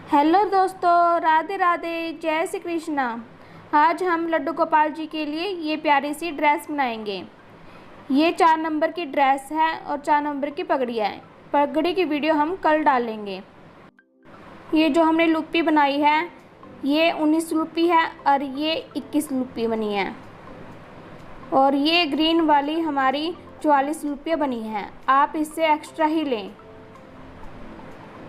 Hello दोस्तों, राधे राधे, जय श्री कृष्णा। आज हम लड्डू गोपाल जी के लिए ये प्यारी सी ड्रेस बनाएंगे। ये 4 नंबर की ड्रेस है और 4 नंबर की पगड़ियाँ है। पगड़ी की वीडियो हम कल डालेंगे। ये जो हमने लुप्पी बनाई है ये 19 लुप्पी है और ये 21 लुप्पी बनी है और ये ग्रीन वाली हमारी 44 लुप्पियाँ बनी हैं। आप इससे एक्स्ट्रा ही लें।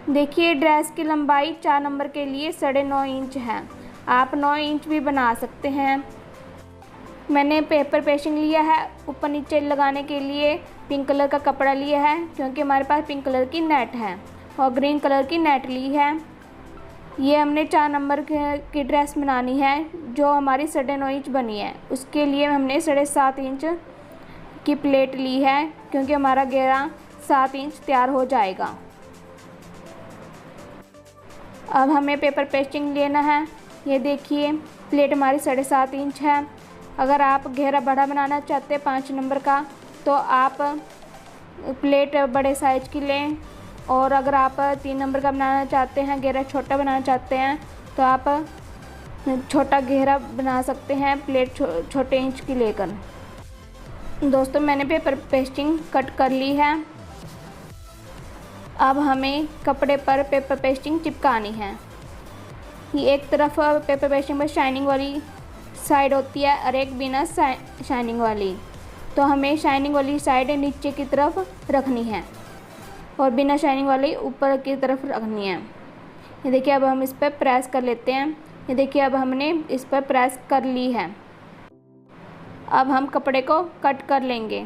देखिए, ड्रेस की लंबाई 4 नंबर के लिए 9.5 इंच है। आप 9 इंच भी बना सकते हैं। मैंने पेपर पेस्टिंग लिया है। ऊपर नीचे लगाने के लिए पिंक कलर का कपड़ा लिया है क्योंकि हमारे पास पिंक कलर की नेट है और ग्रीन कलर की नेट ली है। ये हमने 4 नंबर की ड्रेस बनानी है जो हमारी 9.5 इंच बनी है। उसके लिए हमने 7.5 इंच की प्लेट ली है क्योंकि हमारा घेरा 7 इंच तैयार हो जाएगा। अब हमें पेपर पेस्टिंग लेना है। ये देखिए, प्लेट हमारी 7.5 इंच है। अगर आप घेरा बड़ा बनाना चाहते हैं 5 नंबर का तो आप प्लेट बड़े साइज की लें, और अगर आप 3 नंबर का बनाना चाहते हैं, घेरा छोटा बनाना चाहते हैं तो आप छोटा घेरा बना सकते हैं प्लेट छोटे इंच की लेकर। दोस्तों, मैंने पेपर पेस्टिंग कट कर ली है। अब हमें कपड़े पर पेपर पेस्टिंग चिपकानी है। ये एक तरफ पेपर पेस्टिंग पर शाइनिंग वाली साइड होती है और एक बिना शाइनिंग वाली, तो हमें शाइनिंग वाली साइड नीचे की तरफ रखनी है और बिना शाइनिंग वाली ऊपर की तरफ रखनी है। ये देखिए, अब हम इस पर प्रेस कर लेते हैं। ये देखिए, अब हमने इस पर प्रेस कर ली है। अब हम कपड़े को कट कर लेंगे।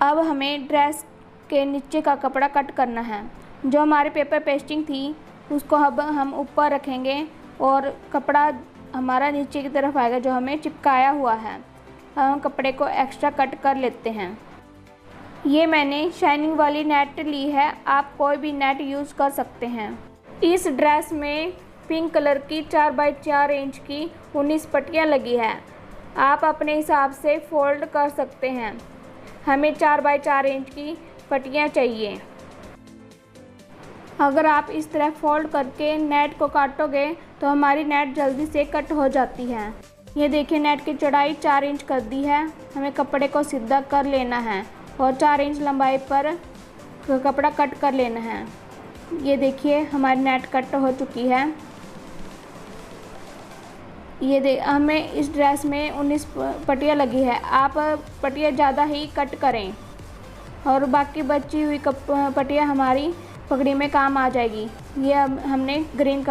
अब हमें ड्रेस के नीचे का कपड़ा कट करना है। जो हमारे पेपर पेस्टिंग थी उसको अब हम ऊपर रखेंगे और कपड़ा हमारा नीचे की तरफ आएगा जो हमें चिपकाया हुआ है। अब हम कपड़े को एक्स्ट्रा कट कर लेते हैं। ये मैंने शाइनिंग वाली नेट ली है। आप कोई भी नेट यूज़ कर सकते हैं। इस ड्रेस में पिंक कलर की 4x4 इंच की 19 पट्टियाँ लगी है। आप अपने हिसाब से फोल्ड कर सकते हैं। हमें 4x4 इंच की पट्टियाँ चाहिए। अगर आप इस तरह फोल्ड करके नेट को काटोगे तो हमारी नेट जल्दी से कट हो जाती है। ये देखिए, नेट की चौड़ाई 4 इंच कर दी है। हमें कपड़े को सीधा कर लेना है और 4 इंच लंबाई पर कपड़ा कट कर लेना है। ये देखिए, हमारी नेट कट हो चुकी है। हमें इस ड्रेस में 19 पट्टियाँ लगी है। आप पट्टियाँ ज़्यादा ही कट करें और बाकी बची हुई पट्टियाँ हमारी पगड़ी में काम आ जाएगी। ये अब हमने ग्रीन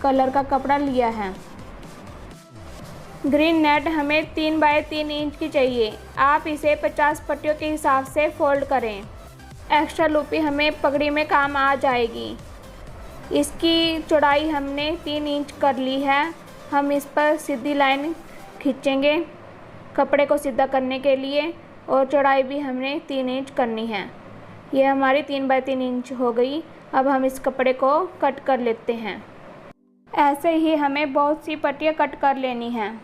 कलर का कपड़ा लिया है। ग्रीन नेट हमें 3x3 इंच की चाहिए। आप इसे 50 पट्टियों के हिसाब से फोल्ड करें। एक्स्ट्रा लूपी हमें पगड़ी में काम आ जाएगी। इसकी चौड़ाई हमने 3 इंच कर ली है। हम इस पर सीधी लाइन खींचेंगे कपड़े को सीधा करने के लिए, और चौड़ाई भी हमने 3 इंच करनी है। ये हमारी 3x3 इंच हो गई। अब हम इस कपड़े को कट कर लेते हैं। ऐसे ही हमें बहुत सी पट्टियाँ कट कर लेनी हैं।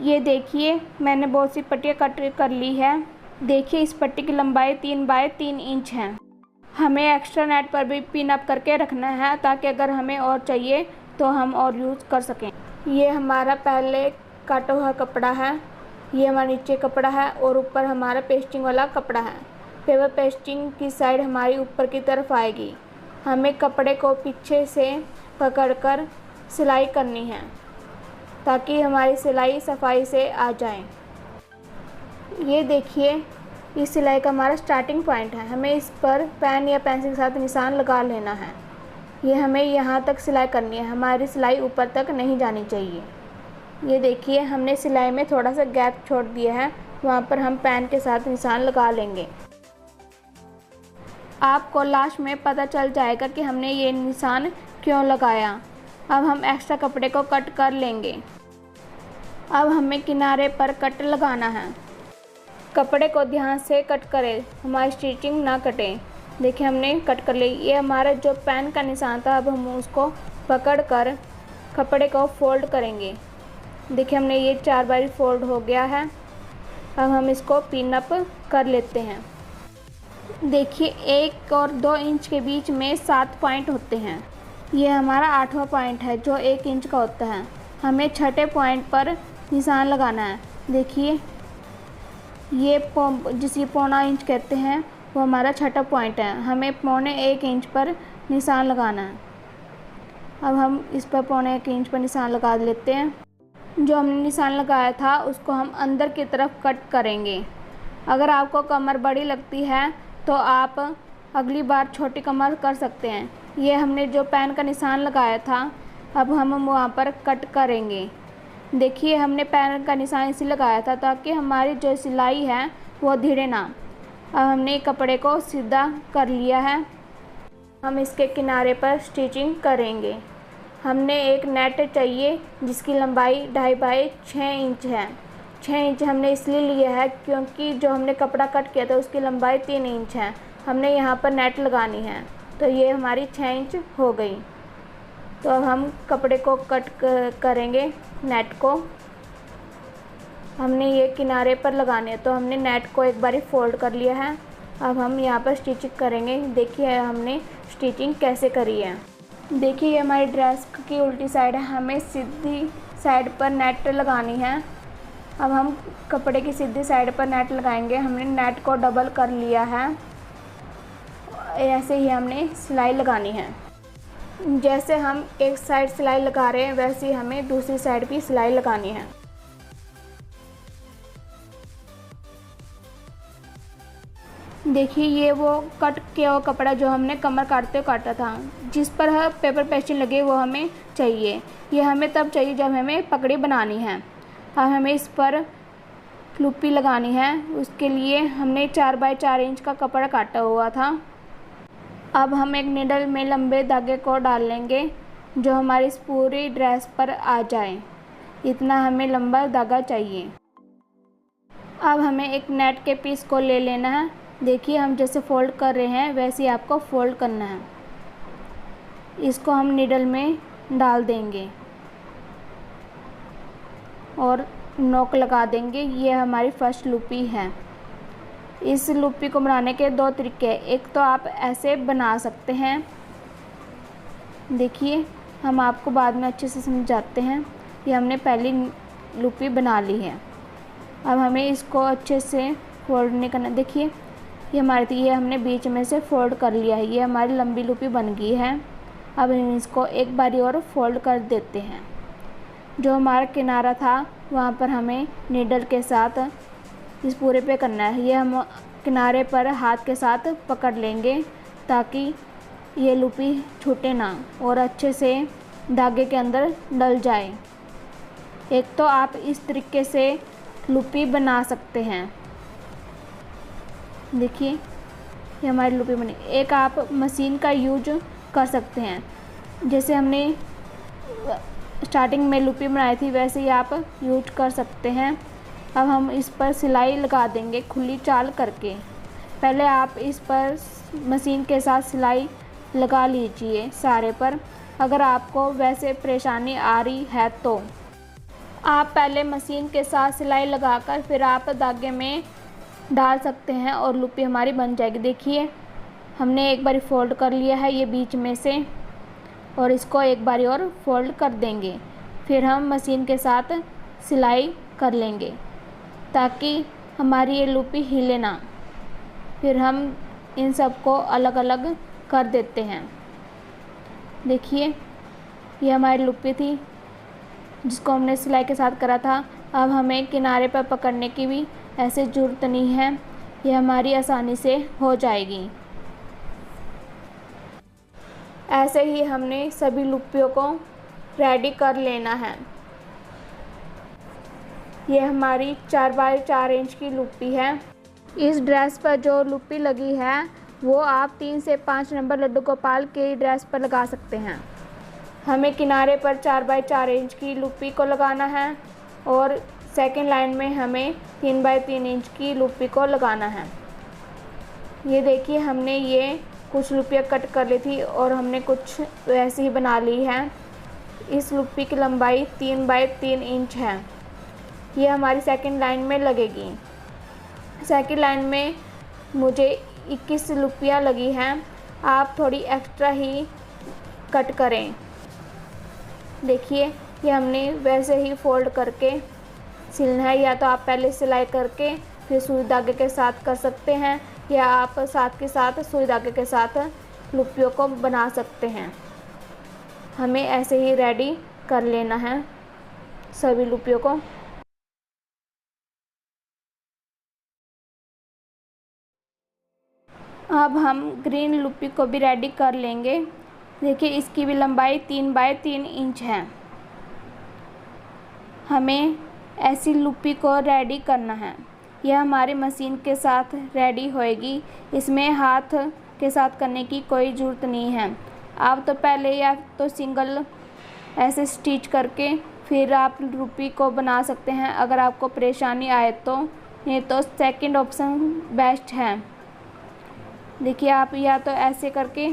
ये देखिए, मैंने बहुत सी पट्टियाँ कट कर ली है। देखिए, इस पट्टी की लंबाई 3x3 इंच है। हमें एक्स्ट्रा नेट पर भी पिन अप करके रखना है ताकि अगर हमें और चाहिए तो हम और यूज़ कर सकें। ये हमारा पहले काटा हुआ कपड़ा है। ये हमारा नीचे कपड़ा है और ऊपर हमारा पेस्टिंग वाला कपड़ा है। पेपर पेस्टिंग की साइड हमारी ऊपर की तरफ आएगी। हमें कपड़े को पीछे से पकड़कर सिलाई करनी है ताकि हमारी सिलाई सफाई से आ जाए। ये देखिए, इस सिलाई का हमारा स्टार्टिंग पॉइंट है। हमें इस पर पेन या पेंसिल के साथ निशान लगा लेना है। ये हमें यहाँ तक सिलाई करनी है। हमारी सिलाई ऊपर तक नहीं जानी चाहिए। ये देखिए, हमने सिलाई में थोड़ा सा गैप छोड़ दिया है, वहाँ पर हम पेन के साथ निशान लगा लेंगे। आपको लास्ट में पता चल जाएगा कि हमने ये निशान क्यों लगाया। अब हम एक्स्ट्रा कपड़े को कट कर लेंगे। अब हमें किनारे पर कट लगाना है। कपड़े को ध्यान से कट करें, हमारी स्टिचिंग ना कटे। देखिए, हमने कट कर ली। ये हमारा जो पेन का निशान था, अब हम उसको पकड़ कर कपड़े को फोल्ड करेंगे। देखिए, हमने ये 4 बार फोल्ड हो गया है। अब हम इसको पिन अप कर लेते हैं। देखिए, 1 और 2 इंच के बीच में 7 पॉइंट होते हैं। ये हमारा 8वां पॉइंट है जो 1 इंच का होता है। हमें छठे पॉइंट पर निशान लगाना है। देखिए ये जिसे पौना इंच कहते हैं वो हमारा छठा पॉइंट है। हमें पौने 1 इंच पर निशान लगाना है। अब हम इस पर पौने 1 इंच पर निशान लगा लेते हैं। जो हमने निशान लगाया था उसको हम अंदर की तरफ कट करेंगे। अगर आपको कमर बड़ी लगती है तो आप अगली बार छोटी कमर कर सकते हैं। ये हमने जो पैन का निशान लगाया था अब हम वहाँ पर कट करेंगे। देखिए हमने पैन का निशान इसी लगाया था ताकि हमारी जो सिलाई है वो धीरे ना। अब हमने कपड़े को सीधा कर लिया है। हम इसके किनारे पर स्टिचिंग करेंगे। हमने एक नेट चाहिए जिसकी लंबाई 2.5 बाई 6 इंच है। 6 इंच हमने इसलिए लिया है क्योंकि जो हमने कपड़ा कट किया था उसकी लंबाई 3 इंच है। हमने यहाँ पर नेट लगानी है तो ये हमारी 6 इंच हो गई। तो अब हम कपड़े को कट करेंगे। नेट को हमने ये किनारे पर लगाने हैं तो हमने नेट को एक बारी फोल्ड कर लिया है। अब हम यहाँ पर स्टिचिंग करेंगे। देखिए हमने स्टिचिंग कैसे करी है। देखिए ये हमारी ड्रेस की उल्टी साइड है। हमें सीधी साइड पर नेट लगानी है। अब हम कपड़े की सीधी साइड पर नेट लगाएंगे। हमने नेट को डबल कर लिया है। ऐसे ही हमने सिलाई लगानी है। जैसे हम एक साइड सिलाई लगा रहे हैं वैसे ही हमें दूसरी साइड भी सिलाई लगानी है। देखिए ये वो कट किया हुआ कपड़ा जो हमने कमर काटते हुए काटा था, जिस पर पेपर पेस्टिंग लगे वो हमें चाहिए। ये हमें तब चाहिए जब हमें पगड़ी बनानी है। अब हमें इस पर लुप्पी लगानी है। उसके लिए हमने 4 बाई 4 इंच का कपड़ा काटा हुआ था। अब हम एक नीडल में लंबे धागे को डाल लेंगे जो हमारी इस पूरी ड्रेस पर आ जाए। इतना हमें लंबा धागा चाहिए। अब हमें एक नेट के पीस को ले लेना है। देखिए हम जैसे फोल्ड कर रहे हैं वैसे ही आपको फोल्ड करना है। इसको हम नीडल में डाल देंगे और नोक लगा देंगे। ये हमारी फर्स्ट लुप्पी है। इस लुप्पी को बनाने के 2 तरीके हैं। एक तो आप ऐसे बना सकते हैं। देखिए हम आपको बाद में अच्छे से समझाते हैं। ये हमने पहली लुप्पी बना ली है। अब हमें इसको अच्छे से फोल्ड नहीं करना। देखिए ये ये हमने बीच में से फोल्ड कर लिया है। ये हमारी लंबी लुप्पी बन गई है। अब हम इसको एक बारी और फोल्ड कर देते हैं। जो हमारा किनारा था वहाँ पर हमें नीडल के साथ इस पूरे पे करना है। ये हम किनारे पर हाथ के साथ पकड़ लेंगे ताकि ये लुप्पी छूटे ना और अच्छे से धागे के अंदर डल जाए। एक तो आप इस तरीके से लुप्पी बना सकते हैं। देखिए ये हमारी लुप्पी बनी। एक आप मशीन का यूज कर सकते हैं। जैसे हमने स्टार्टिंग में लुप्पी बनाई थी वैसे ही आप यूज कर सकते हैं। अब हम इस पर सिलाई लगा देंगे खुली चाल करके। पहले आप इस पर मशीन के साथ सिलाई लगा लीजिए सारे पर। अगर आपको वैसे परेशानी आ रही है तो आप पहले मशीन के साथ सिलाई लगाकर फिर आप धागे में डाल सकते हैं और लुप्पी हमारी बन जाएगी। देखिए हमने एक बारी फोल्ड कर लिया है ये बीच में से और इसको एक बारी और फोल्ड कर देंगे। फिर हम मशीन के साथ सिलाई कर लेंगे ताकि हमारी ये लुप्पी हिले ना। फिर हम इन सब को अलग अलग कर देते हैं। देखिए ये हमारी लुप्पी थी जिसको हमने सिलाई के साथ करा था। अब हमें किनारे पर पकड़ने की भी ऐसे ज़रूरत नहीं है। ये हमारी आसानी से हो जाएगी। ऐसे ही हमने सभी लुप्पियों को रेडी कर लेना है। ये हमारी 4 बाई 4 इंच की लुप्पी है। इस ड्रेस पर जो लुप्पी लगी है वो आप 3 से 5 नंबर लड्डू गोपाल की ड्रेस पर लगा सकते हैं। हमें किनारे पर 4 बाई 4 इंच की लुप्पी को लगाना है और सेकंड लाइन में हमें 3 बाई 3 इंच की लुप्पी को लगाना है। ये देखिए हमने ये कुछ लुप्पियाँ कट कर ली थी और हमने कुछ वैसे ही बना ली है। इस लुप्पी की लंबाई 3 बाई 3 इंच है। ये हमारी सेकंड लाइन में लगेगी। सेकंड लाइन में मुझे 21 लुप्पियाँ लगी हैं। आप थोड़ी एक्स्ट्रा ही कट करें। देखिए ये हमने वैसे ही फोल्ड करके सिलना है, या तो आप पहले सिलाई करके फिर सुई धागे के साथ कर सकते हैं, या आप साथ के साथ सुई धागे के साथ लुप्पियों को बना सकते हैं। हमें ऐसे ही रेडी कर लेना है सभी लुप्पियों को। अब हम ग्रीन लुप्पी को भी रेडी कर लेंगे। देखिए इसकी भी लंबाई 3 बाय 3 इंच है। हमें ऐसी लुप्पी को रेडी करना है। यह हमारी मशीन के साथ रेडी होएगी, इसमें हाथ के साथ करने की कोई ज़रूरत नहीं है। आप तो पहले या तो सिंगल ऐसे स्टिच करके फिर आप लुप्पी को बना सकते हैं, अगर आपको परेशानी आए तो। नहीं तो सेकंड ऑप्शन बेस्ट है। देखिए आप या तो ऐसे करके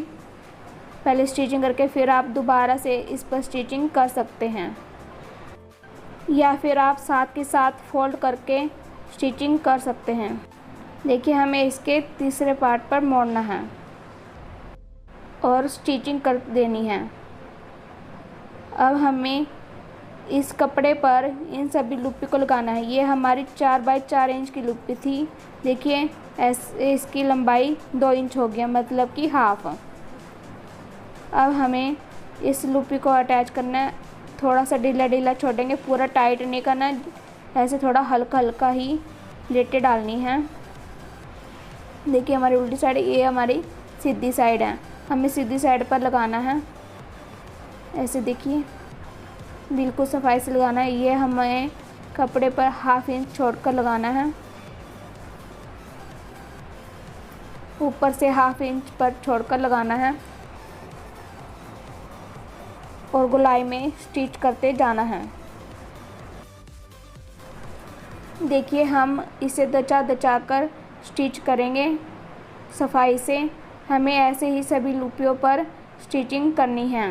पहले स्टिचिंग करके फिर आप दोबारा से इस पर स्टिचिंग कर सकते हैं, या फिर आप साथ के साथ फोल्ड करके स्टिचिंग कर सकते हैं। देखिए हमें इसके तीसरे पार्ट पर मोड़ना है और स्टिचिंग कर देनी है। अब हमें इस कपड़े पर इन सभी लुप्पी को लगाना है। ये हमारी 4 बाय 4 इंच की लुप्पी थी। देखिए ऐसे इसकी लंबाई 2 इंच हो गया, मतलब कि हाफ। अब हमें इस लुप्पी को अटैच करना है। थोड़ा सा ढीला ढीला छोड़ेंगे, पूरा टाइट नहीं करना, ऐसे थोड़ा हल्का हल्का ही लेटे डालनी है। देखिए हमारी उल्टी साइड, ये हमारी सीधी साइड है। हमें सीधी साइड पर लगाना है। ऐसे देखिए बिल्कुल सफाई से लगाना है। ये हमें कपड़े पर हाफ इंच छोड़कर लगाना है, ऊपर से हाफ इंच पर छोड़कर लगाना है और गोलाई में स्टिच करते जाना है। देखिए हम इसे दचा दचा कर स्टिच करेंगे सफाई से। हमें ऐसे ही सभी लुप्पियों पर स्टिचिंग करनी है।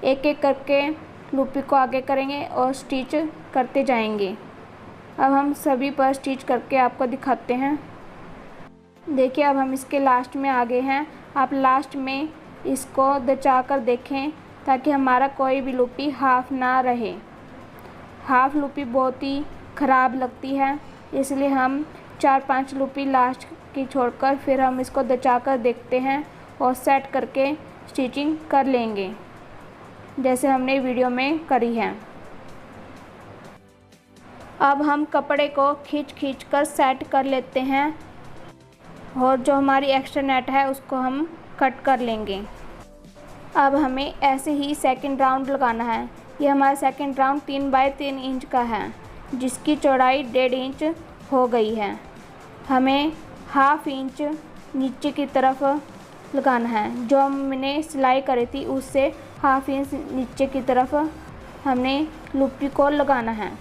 एक एक करके लुप्पी को आगे करेंगे और स्टिच करते जाएंगे। अब हम सभी पर स्टिच करके आपको दिखाते हैं। देखिए अब हम इसके लास्ट में आ गए हैं। आप लास्ट में इसको दचा कर देखें ताकि हमारा कोई भी लुप्पी हाफ ना रहे। हाफ लुप्पी बहुत ही ख़राब लगती है, इसलिए हम 4-5 लुप्पी लास्ट की छोड़कर फिर हम इसको दचा कर देखते हैं और सेट करके स्टिचिंग कर लेंगे, जैसे हमने वीडियो में करी है। अब हम कपड़े को खींच कर सेट कर लेते हैं और जो हमारी एक्स्ट्रा नेट है उसको हम कट कर लेंगे। अब हमें ऐसे ही सेकंड राउंड लगाना है। ये हमारा सेकंड राउंड 3 बाय 3 इंच का है, जिसकी चौड़ाई 1.5 इंच हो गई है। हमें हाफ इंच नीचे की तरफ लगाना है। जो हमने सिलाई करी थी उससे हाफ इंच नीचे की तरफ हमने लुप्पी को लगाना है,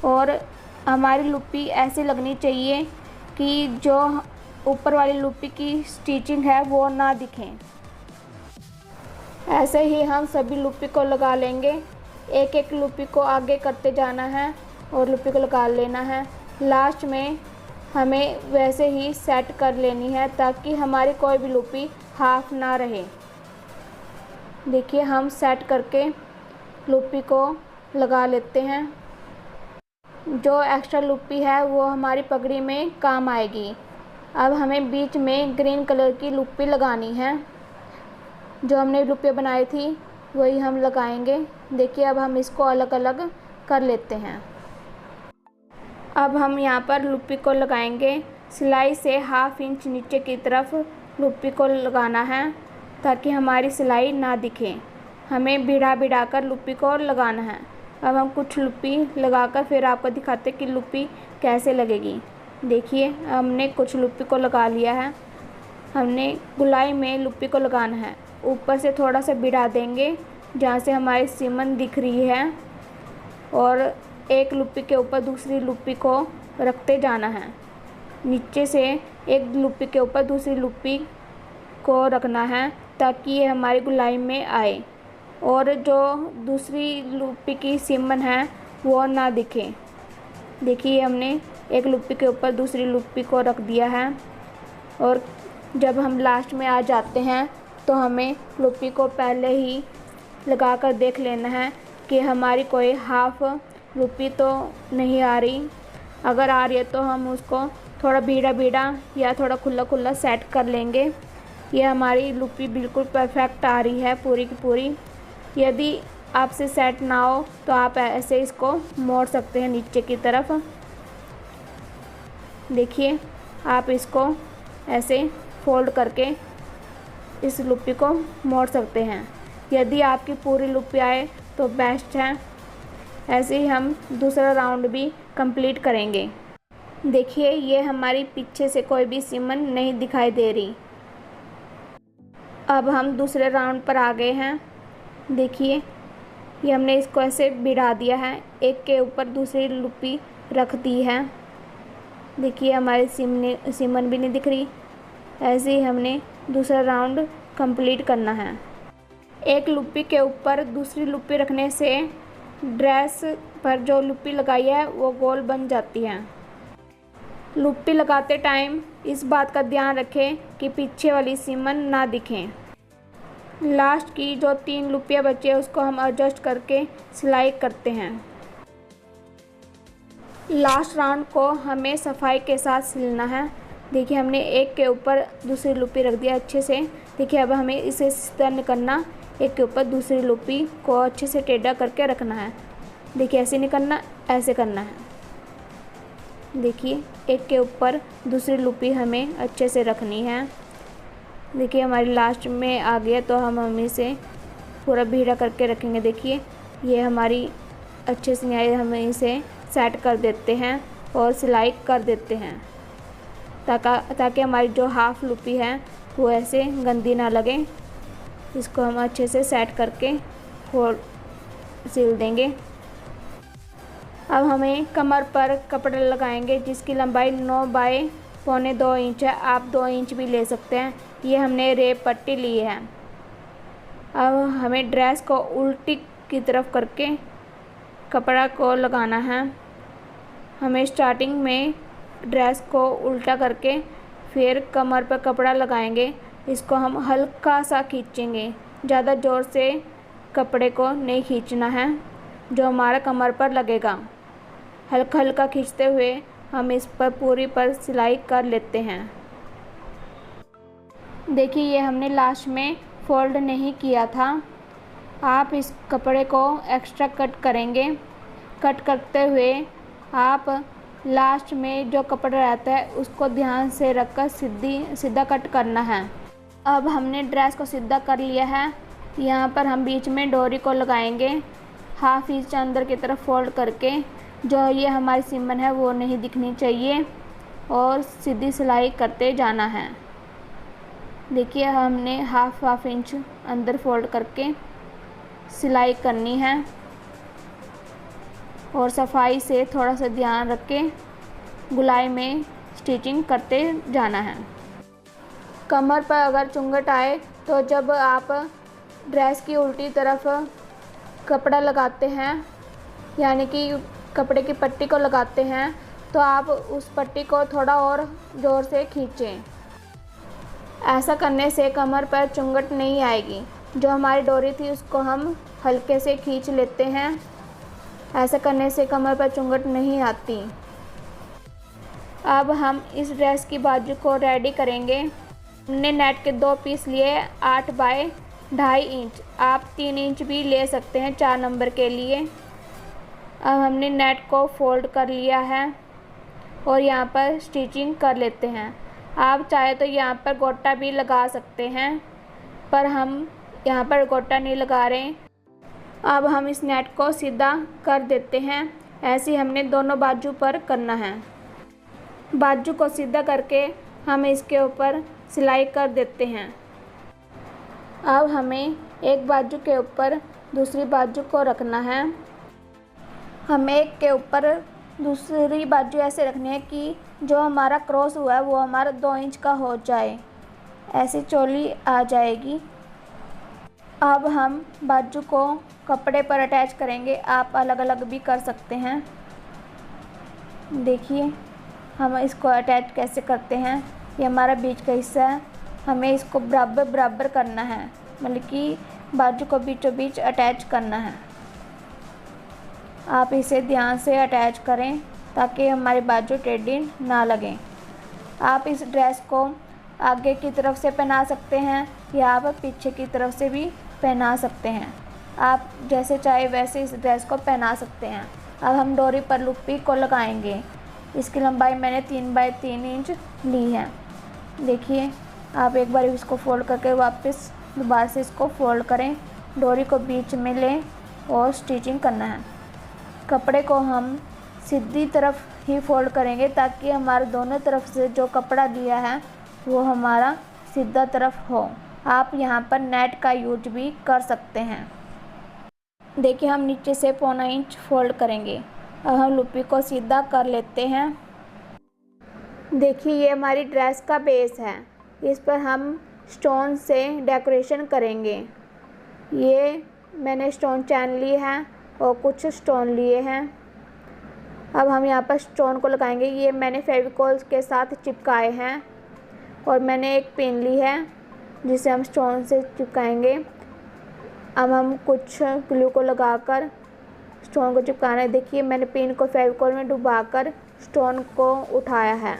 और हमारी लुप्पी ऐसे लगनी चाहिए कि जो ऊपर वाली लुप्पी की स्टिचिंग है वो ना दिखे। ऐसे ही हम सभी लुप्पी को लगा लेंगे। एक एक लुप्पी को आगे करते जाना है और लुप्पी को लगा लेना है। लास्ट में हमें वैसे ही सेट कर लेनी है ताकि हमारी कोई भी लुप्पी हाफ ना रहे। देखिए हम सेट करके लुप्पी को लगा लेते हैं। जो एक्स्ट्रा लुप्पी है वो हमारी पगड़ी में काम आएगी। अब हमें बीच में ग्रीन कलर की लुप्पी लगानी है। जो हमने लुप्पी बनाई थी वही हम लगाएंगे। देखिए अब हम इसको अलग अलग कर लेते हैं। अब हम यहाँ पर लुप्पी को लगाएंगे। सिलाई से हाफ इंच नीचे की तरफ लुप्पी को लगाना है ताकि हमारी सिलाई ना दिखे। हमें भिड़ा कर लुप्पी को लगाना है। अब हम कुछ लुप्पी लगाकर फिर आपको दिखाते कि लुप्पी कैसे लगेगी। देखिए हमने कुछ लुप्पी को लगा लिया है। हमने गोलाई में लुप्पी को लगाना है। ऊपर से थोड़ा सा भिड़ा देंगे जहाँ से हमारी सीमन दिख रही है, और एक लुप्पी के ऊपर दूसरी लुप्पी को रखते जाना है। नीचे से एक लुप्पी के ऊपर दूसरी लुप्पी को रखना है ताकि ये हमारी गोलाई में आए और जो दूसरी लुप्पी की सीमन है वो ना दिखे। देखिए हमने एक लुप्पी के ऊपर दूसरी लुप्पी को रख दिया है, और जब हम लास्ट में आ जाते हैं तो हमें लुप्पी को पहले ही लगा कर देख लेना है कि हमारी कोई हाफ लुप्पी तो नहीं आ रही। अगर आ रही है तो हम उसको थोड़ा भीड़ा भीड़ा या थोड़ा खुला खुला सेट कर लेंगे। ये हमारी लुप्पी बिल्कुल परफेक्ट आ रही है पूरी की पूरी। यदि आपसे सेट ना हो तो आप ऐसे इसको मोड़ सकते हैं नीचे की तरफ। देखिए, आप इसको ऐसे फोल्ड करके इस लुप्पी को मोड़ सकते हैं। यदि आपकी पूरी लुप्पी आए तो बेस्ट है। ऐसे ही हम दूसरा राउंड भी कंप्लीट करेंगे। देखिए, ये हमारी पीछे से कोई भी सिमन नहीं दिखाई दे रही। अब हम दूसरे राउंड पर आ गए हैं। देखिए, ये हमने इसको ऐसे भिड़ा दिया है, एक के ऊपर दूसरी लुप्पी रख दी है। देखिए, हमारी सिमन भी नहीं दिख रही। ऐसे ही हमने दूसरा राउंड कंप्लीट करना है। एक लुप्पी के ऊपर दूसरी लुप्पी रखने से ड्रेस पर जो लुप्पी लगाई है वो गोल बन जाती है। लुप्पी लगाते टाइम इस बात का ध्यान रखें कि पीछे वाली सिमन ना दिखें। लास्ट की जो 3 लुप्पियाँ बची है उसको हम एडजस्ट करके सिलाई करते हैं। लास्ट राउंड को हमें सफाई के साथ सिलना है। देखिए, हमने एक के ऊपर दूसरी लुप्पी रख दिया अच्छे से। देखिए, अब हमें इसे सीधा नहीं करना, एक के ऊपर दूसरी लुप्पी को अच्छे से टेढ़ा करके रखना है। देखिए, ऐसे नहीं करना, ऐसे करना है। देखिए, एक के ऊपर दूसरी लुप्पी हमें अच्छे से रखनी है। देखिए, हमारी लास्ट में आ गया तो हम इसे पूरा भीड़ा करके रखेंगे। देखिए, ये हमारी अच्छे से नहीं आई, हमें इसे सेट कर देते हैं और सिलाई कर देते हैं ताकि हमारी जो हाफ लुप्पी है वो ऐसे गंदी ना लगे। इसको हम अच्छे से सेट करके और सिल देंगे। अब हमें कमर पर कपड़ा लगाएंगे जिसकी लंबाई 9 बाय पौने 2 इंच है। आप 2 इंच भी ले सकते हैं। ये हमने रेप पट्टी ली है। अब हमें ड्रेस को उल्टी की तरफ करके कपड़ा को लगाना है। हमें स्टार्टिंग में ड्रेस को उल्टा करके फिर कमर पर कपड़ा लगाएंगे। इसको हम हल्का सा खींचेंगे, ज़्यादा ज़ोर से कपड़े को नहीं खींचना है जो हमारा कमर पर लगेगा। हल्का हल्का खींचते हुए हम इस पर पूरी पर सिलाई कर लेते हैं। देखिए, ये हमने लास्ट में फोल्ड नहीं किया था। आप इस कपड़े को एक्स्ट्रा कट करेंगे। कट करते हुए आप लास्ट में जो कपड़ा रहता है उसको ध्यान से रखकर सीधा कट करना है। अब हमने ड्रेस को सीधा कर लिया है। यहाँ पर हम बीच में डोरी को लगाएंगे, हाफ इंच अंदर की तरफ फोल्ड करके। जो ये हमारी सिमन है वो नहीं दिखनी चाहिए और सीधी सिलाई करते जाना है। देखिए, हमने हाफ इंच अंदर फोल्ड करके सिलाई करनी है और सफाई से थोड़ा सा ध्यान रख के गुलाई में स्टिचिंग करते जाना है। कमर पर अगर चुंगट आए तो जब आप ड्रेस की उल्टी तरफ कपड़ा लगाते हैं, यानी कि कपड़े की पट्टी को लगाते हैं, तो आप उस पट्टी को थोड़ा और ज़ोर से खींचें। ऐसा करने से कमर पर चुंगट नहीं आएगी। जो हमारी डोरी थी उसको हम हल्के से खींच लेते हैं। ऐसा करने से कमर पर चुंगट नहीं आती। अब हम इस ड्रेस की बाजू को रेडी करेंगे। हमने नेट के 2 पीस लिए 8 बाय 2.5 इंच। आप 3 इंच भी ले सकते हैं 4 नंबर के लिए। अब हमने नेट को फोल्ड कर लिया है और यहाँ पर स्टिचिंग कर लेते हैं। आप चाहे तो यहाँ पर गोटा भी लगा सकते हैं, पर हम यहाँ पर गोटा नहीं लगा रहे। अब हम इस नेट को सीधा कर देते हैं। ऐसे हमने दोनों बाजू पर करना है। बाजू को सीधा करके हम इसके ऊपर सिलाई कर देते हैं। अब हमें एक बाजू के ऊपर दूसरी बाजू को रखना है। हमें एक के ऊपर दूसरी बाजू ऐसे रखनी है कि जो हमारा क्रॉस हुआ है वो हमारा 2 इंच का हो जाए। ऐसी चोली आ जाएगी। अब हम बाजू को कपड़े पर अटैच करेंगे। आप अलग अलग भी कर सकते हैं। देखिए, हम इसको अटैच कैसे करते हैं। ये हमारा बीच का हिस्सा है, हमें इसको बराबर बराबर करना है, मतलब कि बाजू को बीचों बीच अटैच करना है। आप इसे ध्यान से अटैच करें ताकि हमारे बाजू टेढ़ी ना लगें। आप इस ड्रेस को आगे की तरफ से पहना सकते हैं या आप पीछे की तरफ से भी पहना सकते हैं। आप जैसे चाहे वैसे इस ड्रेस को पहना सकते हैं। अब हम डोरी पर लुप्पी को लगाएंगे। इसकी लंबाई मैंने 3 बाय 3 इंच ली है। देखिए, आप एक बार इसको फोल्ड करके वापस दोबारा से इसको फोल्ड करें, डोरी को बीच में लें और स्टिचिंग करना है। कपड़े को हम सीधी तरफ ही फोल्ड करेंगे ताकि हमारे दोनों तरफ से जो कपड़ा लिया है वो हमारा सीधा तरफ हो। आप यहाँ पर नेट का यूज भी कर सकते हैं। देखिए, हम नीचे से 1.25 इंच फोल्ड करेंगे। अब हम लुप्पी को सीधा कर लेते हैं। देखिए, ये हमारी ड्रेस का बेस है। इस पर हम स्टोन से डेकोरेशन करेंगे। ये मैंने स्टोन चैन ली है और कुछ स्टोन लिए हैं। अब हम यहाँ पर स्टोन को लगाएंगे। ये मैंने फेविकोल के साथ चिपकाए हैं और मैंने एक पिन ली है जिसे हम स्टोन से चिपकाएंगे। अब हम कुछ ग्लू को लगाकर स्टोन को चिपकाना है। देखिए, मैंने पिन को फेविकोल में डुबाकर स्टोन को उठाया है।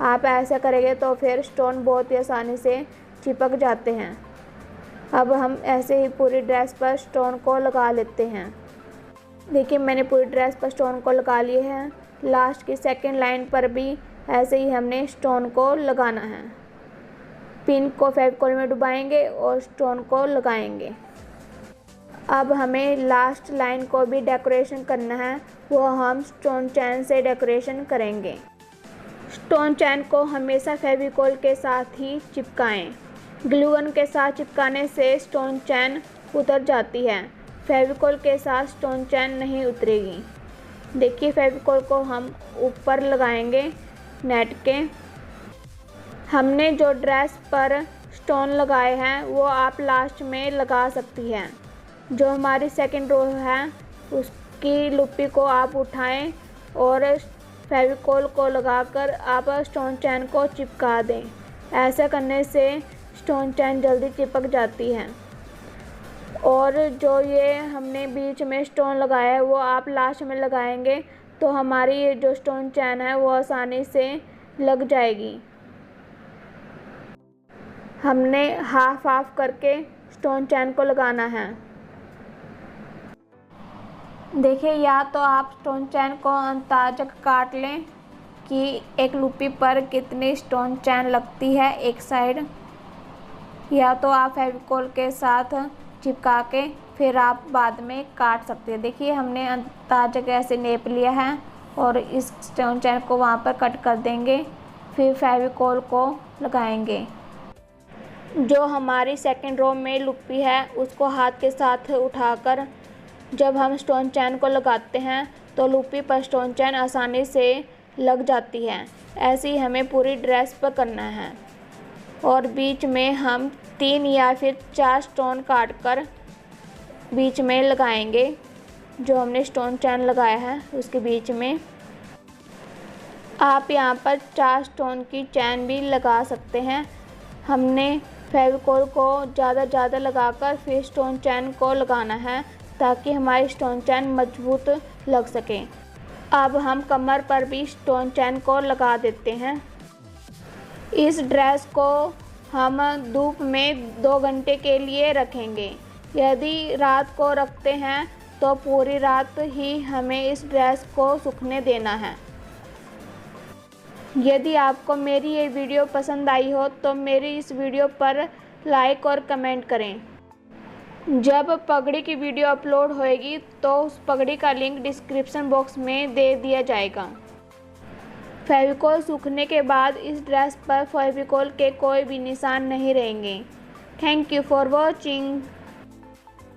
आप ऐसा करेंगे तो फिर स्टोन बहुत ही आसानी से चिपक जाते हैं। अब हम ऐसे ही पूरी ड्रेस पर स्टोन को लगा लेते हैं। देखिए, मैंने पूरी ड्रेस पर स्टोन को लगा लिए हैं। लास्ट की सेकंड लाइन पर भी ऐसे ही हमने स्टोन को लगाना है। पिन को फेविकोल में डुबाएंगे और स्टोन को लगाएंगे। अब हमें लास्ट लाइन को भी डेकोरेशन करना है, वो हम स्टोन चैन से डेकोरेशन करेंगे। स्टोन चैन को हमेशा फेविकोल के साथ ही चिपकाएं। ग्लू गन के साथ चिपकाने से स्टोन चैन उतर जाती है, फेविकोल के साथ स्टोन चैन नहीं उतरेगी। देखिए, फेविकोल को हम ऊपर लगाएंगे नेट के। हमने जो ड्रेस पर स्टोन लगाए हैं वो आप लास्ट में लगा सकती हैं। जो हमारी सेकंड रो है उसकी लुप्पी को आप उठाएं और फेविकोल को लगाकर आप स्टोन चैन को चिपका दें। ऐसा करने से स्टोन चैन जल्दी चिपक जाती है। और जो ये हमने बीच में स्टोन लगाया है वो आप लास्ट में लगाएंगे तो हमारी ये जो स्टोन चैन है वो आसानी से लग जाएगी। हमने हाफ हाफ करके स्टोन चैन को लगाना है। देखिए, या तो आप स्टोन चैन को अंदाज़ा काट लें कि एक लुप्पी पर कितनी स्टोन चैन लगती है एक साइड, या तो आप फेविकोल के साथ चिपका के फिर आप बाद में काट सकते हैं। देखिए, हमने अंदाज़ा कैसे नेप लिया है और इस स्टोन चैन को वहाँ पर कट कर देंगे, फिर फेविकोल को लगाएंगे। जो हमारी सेकंड रो में लुप्पी है उसको हाथ के साथ उठाकर जब हम स्टोन चैन को लगाते हैं तो लुप्पी पर स्टोन चैन आसानी से लग जाती है। ऐसे ही हमें पूरी ड्रेस पर करना है। और बीच में हम 3 या फिर 4 स्टोन काट कर बीच में लगाएंगे। जो हमने स्टोन चैन लगाया है उसके बीच में आप यहाँ पर 4 स्टोन की चैन भी लगा सकते हैं। हमने फेविकोल को ज़्यादा लगाकर फिर स्टोन चैन को लगाना है ताकि हमारी स्टोन चैन मजबूत लग सके। अब हम कमर पर भी स्टोन चैन को लगा देते हैं। इस ड्रेस को हम धूप में 2 घंटे के लिए रखेंगे। यदि रात को रखते हैं तो पूरी रात ही हमें इस ड्रेस को सूखने देना है। यदि आपको मेरी ये वीडियो पसंद आई हो तो मेरी इस वीडियो पर लाइक और कमेंट करें। जब पगड़ी की वीडियो अपलोड होएगी तो उस पगड़ी का लिंक डिस्क्रिप्शन बॉक्स में दे दिया जाएगा। फेविकोल सूखने के बाद इस ड्रेस पर फेविकोल के कोई भी निशान नहीं रहेंगे। Thank you for watching.